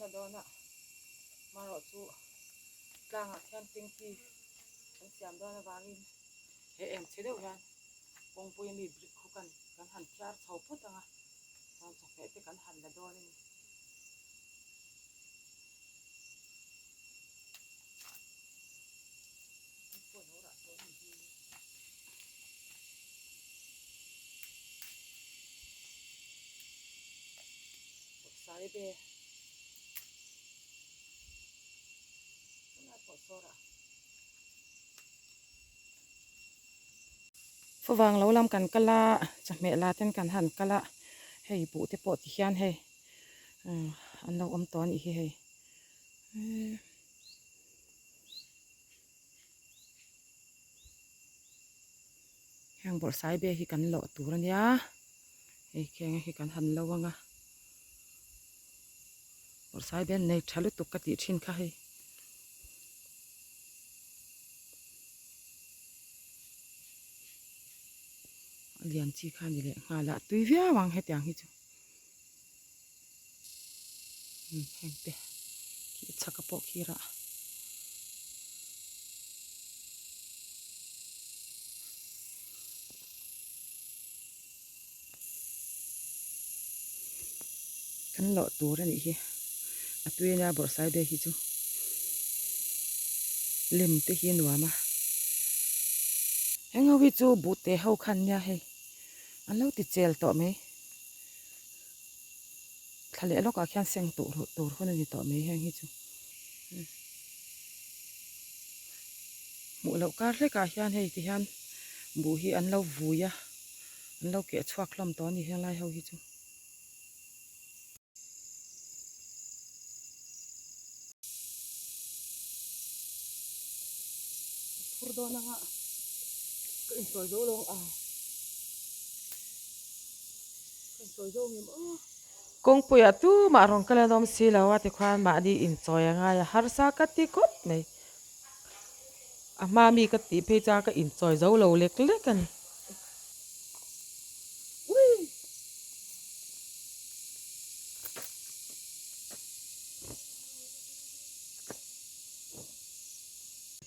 la dona maro chu tlanga thian tingki an siam dona wangin he em chedeu hian pongpui mi brick khu kan han thiar chho phut anga tan chokhe te kan han la dona ni pon ora so ni hi sai be na po sora phawang lo lam kan kala chame la ten kan han kala hei bu te po ti hian hei an lo om ton hi hei hang bor sai be hi kan lo tur ania hei kheng hi kan han lo anga bor sai ben nei thalu tuk ka ti thin kha hei lian chi khan ni le ngala tuivia wang he tyang hi chu heng te ki chaka po khira kan lo tur ani hi atuina bor sai be hi chu lim te hi nuama heng ho chu bu te ho khan nya hei an lo ti chel to me thale lo ka khian seng tur hon ani to me heng hi chu mu lo kar le ka hian hei ti hian bu hi an lo vuya an lo ke chhuak hlom to ni heng lai ho hi chu phur do na ha in soi do long a in soi do ngim kong puya tu ma rong kala dom si lawa te khwan ma di in choi anga ya har sa ka ti kot nei ama mi ka ti phe cha ka in choi zo lo lek lek ani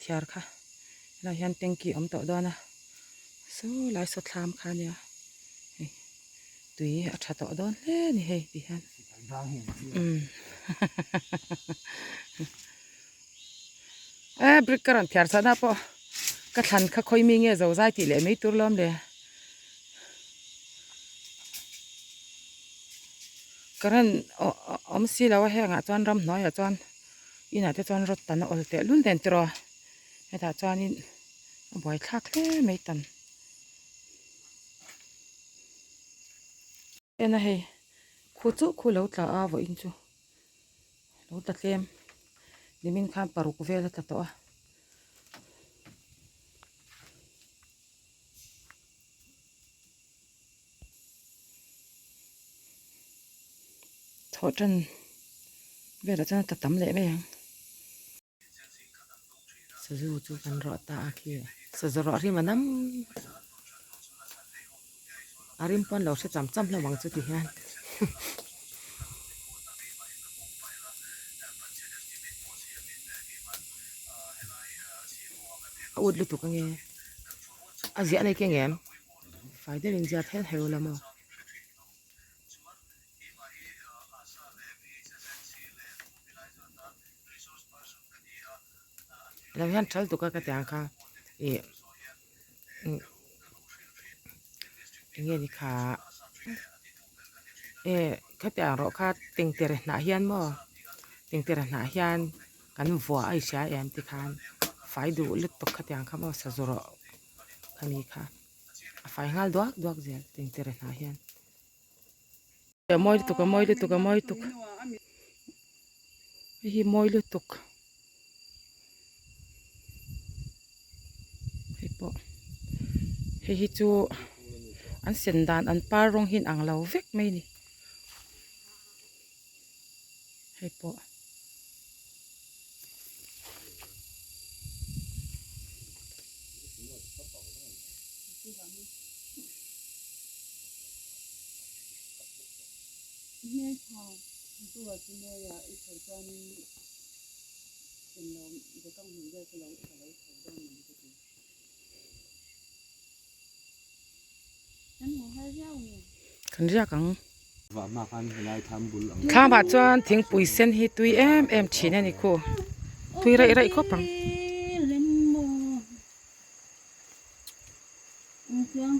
thiar kha la hian tengki om to dona so lai so thlam kha nia tui a tha to don le ni hei ti hian brick karan thiar sa na po ka thlan kha khoi mi nge zo zai ti le mei tur lom le karan om si lawa he nga chuan ram hnoi a chuan ina te chuan rot tan ol te lul den tro heta chuan in boi thak hle mei tan ena hei khu chu khu lo tla a vo in chu lo ta tlem nimin khan paruk vel ta to a thotan vela chan ta tam le me yang sazu chu kan ro ta a khi sazu ro ri manam arim pon lo se cham cham lo wang chu ti hian ud lu tu ka nge azia nei ke ngem fai de ring ja thel heu lamo la hian thal tu ka ka tyang kha e nge ni kha kha tyang ro kha ting ter na hian mo ting ter na hian kan vua ai sha em ti khan fai du lut to kha tyang kha mo sa zoro khani kha fai ngal duak duak zel ting ter na hian moi tu ka hi moi lu tuk hei po hei hi chu an sen dan an par rong hin ang lo vek mai ni hei po ตัวที่เนี่ยอีกคนจะนี่เป็นเราจะต้องเห็นด้วยคือเราอะไรของด้านนี้ก็ดีนั่นของให้เจ้าเนี่ย คันเรียกกัง và mà ăn lại tham bún lắm ข้าบาดจวนทิ้งปุ๋ยเส้นให้ตุยเอ็มชีนั่นนี่คูตุยไรก็ปัง เล่นโม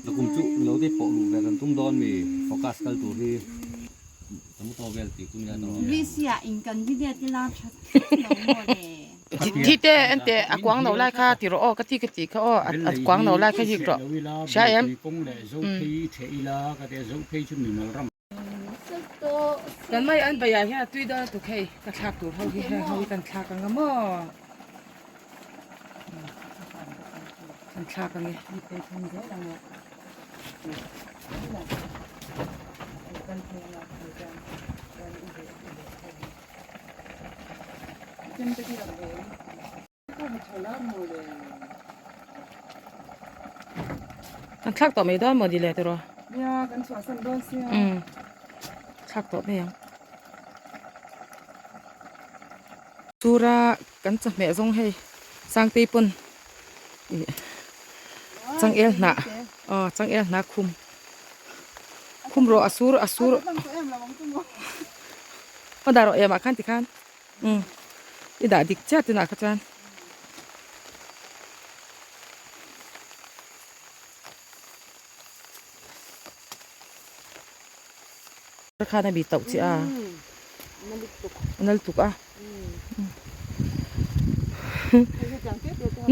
là cùng chụp lâu thì bộ đủ về gần tung đòn vì focus cái tủ đi tấm to về thì cũng ra đó วิเสียอิงกันที่เดียที่ลาบชัดหนองโมเด ที่เต้อันเต้กวางเราไล่ค่าที่เราอ้อกะที่กะติเขาอ้อกวางเราไล่ค่ายิกหรอใช่เอ็ม กันไม่อันไปยาเฮียตุยดอตุกให้กระชากตัวเขาที่ให้เขากันชากันก็มั่วกันชากันไง มีไปทำเยอะแล้วเนี่ยกันเพื่อนเราคุยกันกันอีเดียจนไปที่เราเองก็ไม่ใช่ละโมเดล กันชากต่อไม่ได้หมดดีเลยตัว เนี่ยกันสวนสันโดนเสีย ชากต่อไม่ยังสุรากันจะแม่ส่งให้สร้างตีปุ่นจังเอลหนาจังเอลหนาคุมรออสูร ตั้งตัวเอ็มระวังตัว พอดารอเอ็มอาคันติคันอีด่าดิกจัดตินาขจานราคาในบีตกจีนั่นตุก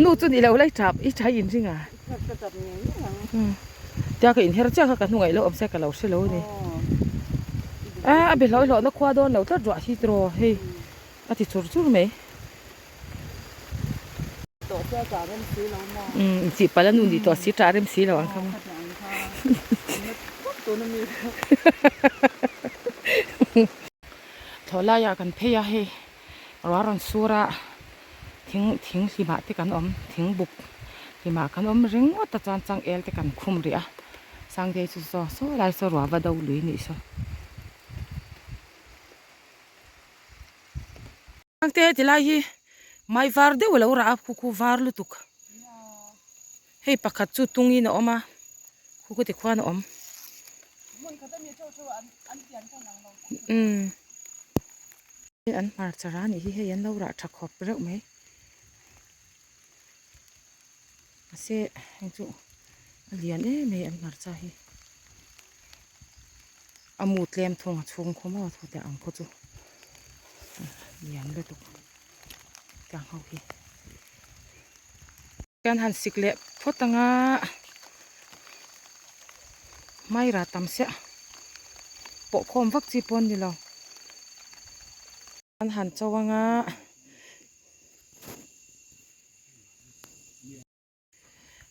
นู่นจุดนี้เราเลยจับอีใช้ยินสิงะเจ้าก็อินเฮร์เจ้าก็กันหน่วยเราอมเสกกับเราใช่แล้วนี่เบลล์เรานักควาดอนเราตัดรัวที่ตรอเฮ้ยอาทิตย์สุดไหมจีบไปแล้วนู่นดีตัวสีตาเริ่มสีแล้วอันคำทอลายากันเพียให้ร้อนสุระทิ้งสีบาที่กันทิ้งบุกสีบากันริงว่าตาจังเอลที่กันคุมเรียสังเกตโซ่ลายสรัวว่าดาวลุยนี่โซ่สังเกตที่ลายไม่ฟาร์เดวเราราบคุฟาร์ลุตุกเฮ้ยปักขัดจุดตรงนี้นะมาคุติควานอันมาจารานี่เฮียนเราราชักขอบเรื่องไหมเสียยังจุเลียนไม่อันมาจาฮีอามูดเลียมทงชงขมาทุกแต่อังก็จุเลียนเลยตุกกลางเขาฮีการหันสิกเละพดตั้งไม่ราตำเสียปกคมฟักจีปนดีเราการหันเจ้าว่าง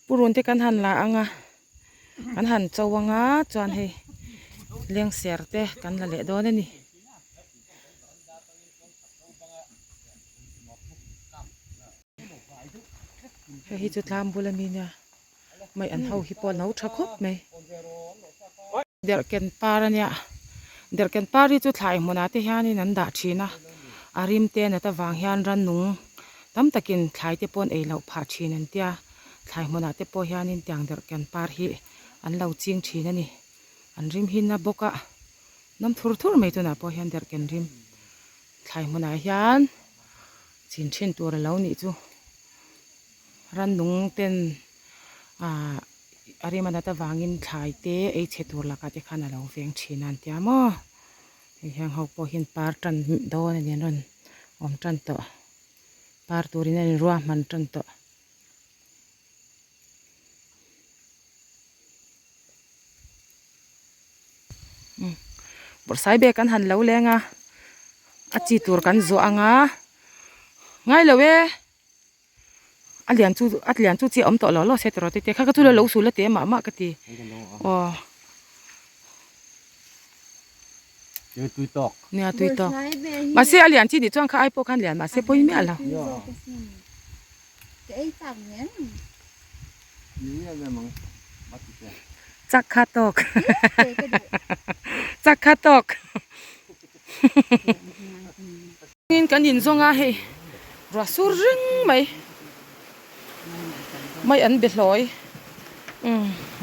ปุรุนที่การหันละการหันเจ้าว่างจวนให้เลี้ยงเสียร์เตะกันละเละโดนนี่เฮ้ยจุดลามบุลมีเนี่ยไม่อันเท่าฮิปโปนเอาชักคบไหมเดี๋ยวกันปาระเนี่ยเดี๋ยวกันปารีจุดถ่ายมันอาทิตย์นี้นั่นด่าชีนะอาริมเตนแต่วางยานรันนุงตั้มตะกินถ่ายเตปนเอเราผ่าชีนั่นเตียถ่ายมันอาทิตย์ปอยานินเตียงเดี๋ยวกันปารีอันเราจริงชีนั่นนี่อันริมหินนะบกะน้ำทุรไม่ตัวน่ะปอยานเดี๋ยวกันริมถ่ายมันอาทิตย์ชินชินตัวเรานี่จูรันนุงเต้นอะไรมันจะวางอินถ่ายเตะไอเชตัวละก็จะขันเราเฟียงชีนันเตียมั้งยังเขาพอเห็นปาร์ตันโดนเนี่ยนั่นจันต่อปาร์ตัวนี้รัวมันจันต่อบทสายเบกันหันแล้วแรงจีตัวกันโจอ่ะง่ายเลยอันเลียนจูเจียต่อหล่อเสร็จตัวเตะข้าก็จูเลยเหลวสูแล้วเตะหมากตีอ๋อเนี่ยตุยตอกมาเสียอันเลียนที่ดิจ้องข้าไอ้พวกกันเลียนมาเสียพวกนี้ไม่อะไรจักขาตอกจักขาตอก in kan in zonga he ra sur ring mai an be hloi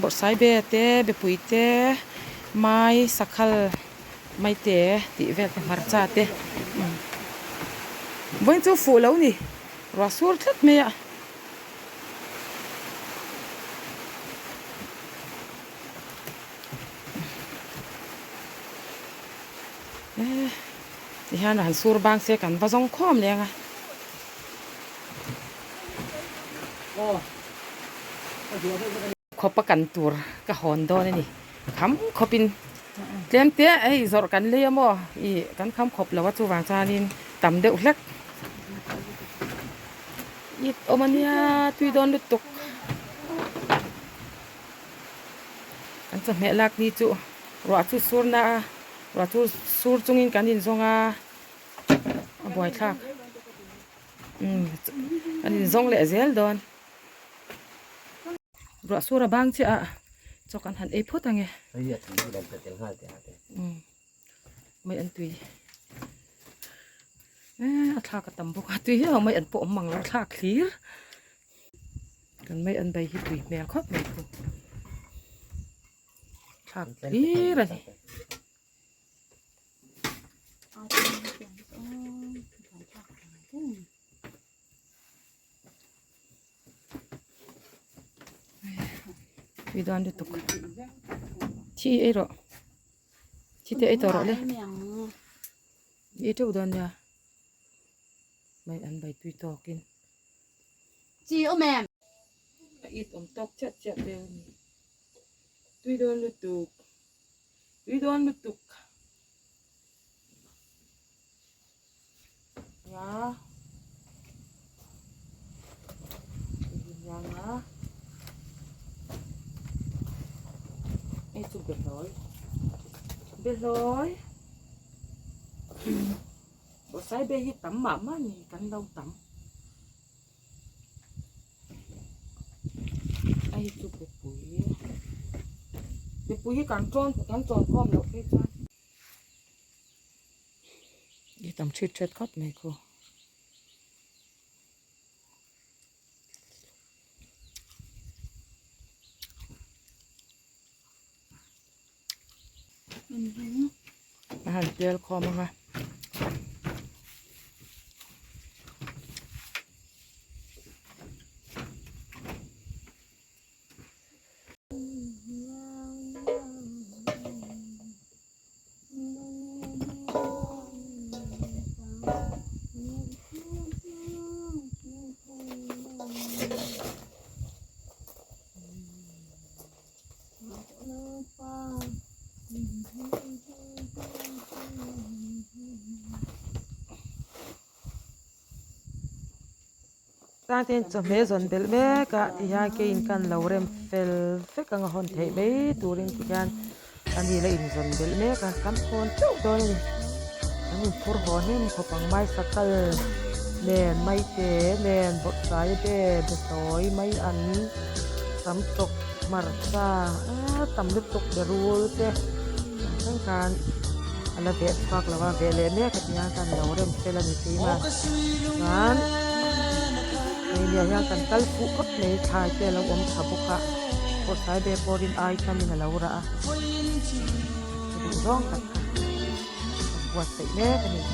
bor sai be te be pui te mai sakhal mai te ti vel te mar cha te voin chu fu lo ni ra sur thlat me ya thì ha là sur bang xe cảnh và dòng khom liền à khopกันตัวก็หอนดอนนี่คำขบินเตรียมเตี้ยไอ้จอดกันเลยมั้งอีกันคำขบแล้วว่าจูวางจานินต่ำเดือดเล็กอีโอมันเนี่ยตุยดอนลุตุกอันจะเมลักนี่จูรัวจูสูรนะรัวจูสูรจงอินกันดินซงอ่ะบ่อยทักอันดินซงเละเซลดอนรัวสูระบางที่อ่ะจกันหันเอพุตังไงไม่อันตุยอัฐากระตำบุกตุยเอาไม่อันปอมังแล้วทากคลีร์กันไม่อันใบฮิตุยแมวครอบแมวกูทากคลีร์อะไรวิดอนดูตุกที่ไอ้รอที่เตะไอ้ตัวรอเลยไอ้เจ้าดอนยาไม่อันใบตุยตอกินจีโอแม่อีตอมตอกเจ็ดเดียวนี่ตุยดอนดูตุกตุยดอนดูตุกยายังนะไอ้จุกเบ็ดร้อยบอใส่เบหิตำหมามานี่กันเราตำไอ้จุกเบ็ดปุ๋ยกันจอนพร้อมแล้วไอ้จ้ายี่ตำชืดครอบไหมครูอาหารเปรี้ยวคอมั้งคะตาเต็นจะเมซอนเบลเมกะที่ยาเกินกันเราเริ่มเฟลเฟกังหอนเทเบตูรินที่กันอันนี้เลยอินซอนเบลเมกะกันหอนจุดด้วยอันนี้พูดหัวเห็นเขาปังไม้สักกัลเนนไม่เตะเนนบดสายเดบสอยไม่อันสำตกมารซาตำลึกตกเดรูเตะทั้งการอันละเบียดฟักแล้วว่าเวเลเมกะที่ยากันเราเริ่มเฟลนิสีมางั้นเนี่ยยังกันตัลฟุกในชายเจเราอมขับกะพอสายเบปอรินไอกันนี่เราละดูร้องกันวัดใส่แม่กันนี่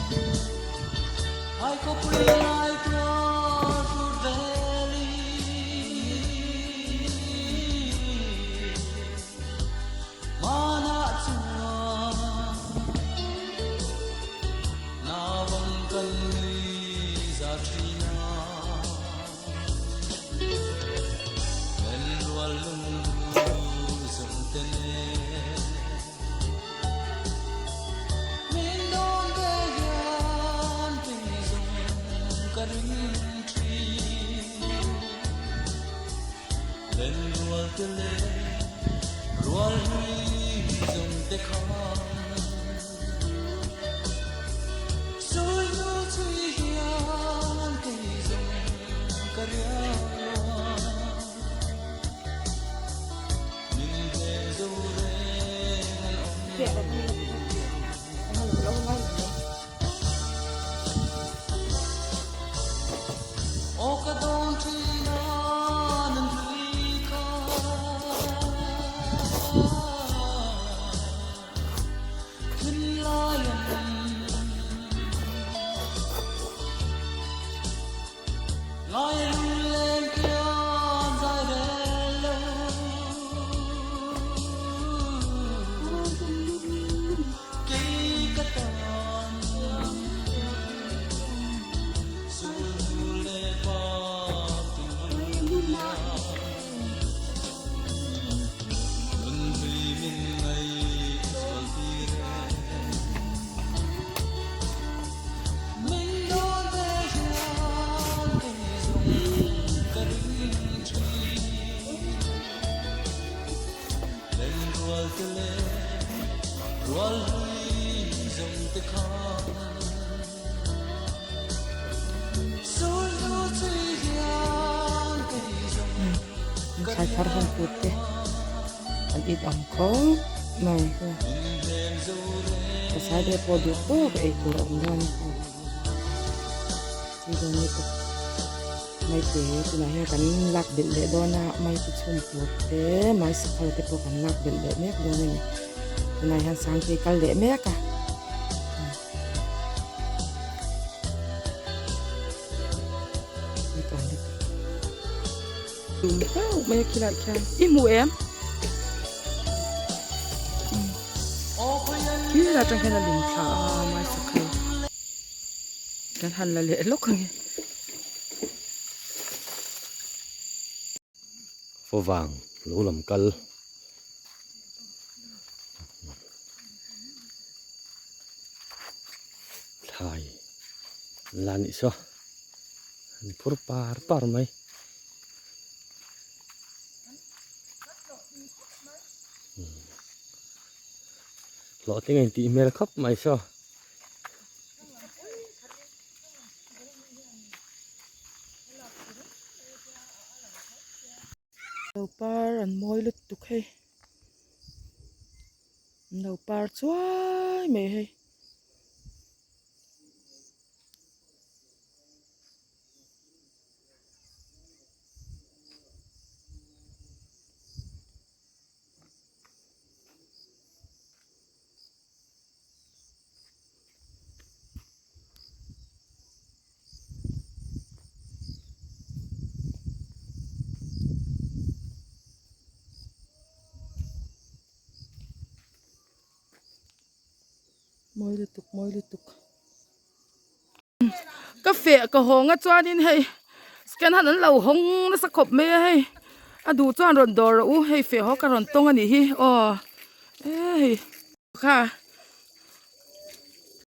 เด็กแบบนี้เราไม่ ใช้ทอดของพูดเต้อันอีดอ่องเขาหน่อยก็จะใช้ได้พอดูก็ไอ้ตัวอ่อนนั่นที่ตรงนี้ก็ไม่เตะตัวไหนกันลักเด็ดเละโดนนะไม่ติดชมพูเต้ไม่สักคนแต่พวกกันลักเด็ดเละแม่โดนนี่ตัวไหนหันสังเกตกันเละแม่กะนี่ก่อนดิดูเอ้าไม่คิดอะไรแค่อีหมูเอ็มที่เราจังแค่นั้นลิงค่ะไม่สักคนกันหันละเละลูกไง phô vàng lũ làm cân thai lan đi sao phur par mấy lọ tiếng anh tị mẹ khóc mày sao đầu par ăn môi lứt tục hay đầu par xoay mày hay môi lứt tục cái phệ cái hông á cho nên hay cái hắn nó lâu hông nó sắc khop mê hay à đủ cho ròn đỏ rồi hay phệ họ cái ròn tông anh đi hi êค่ะ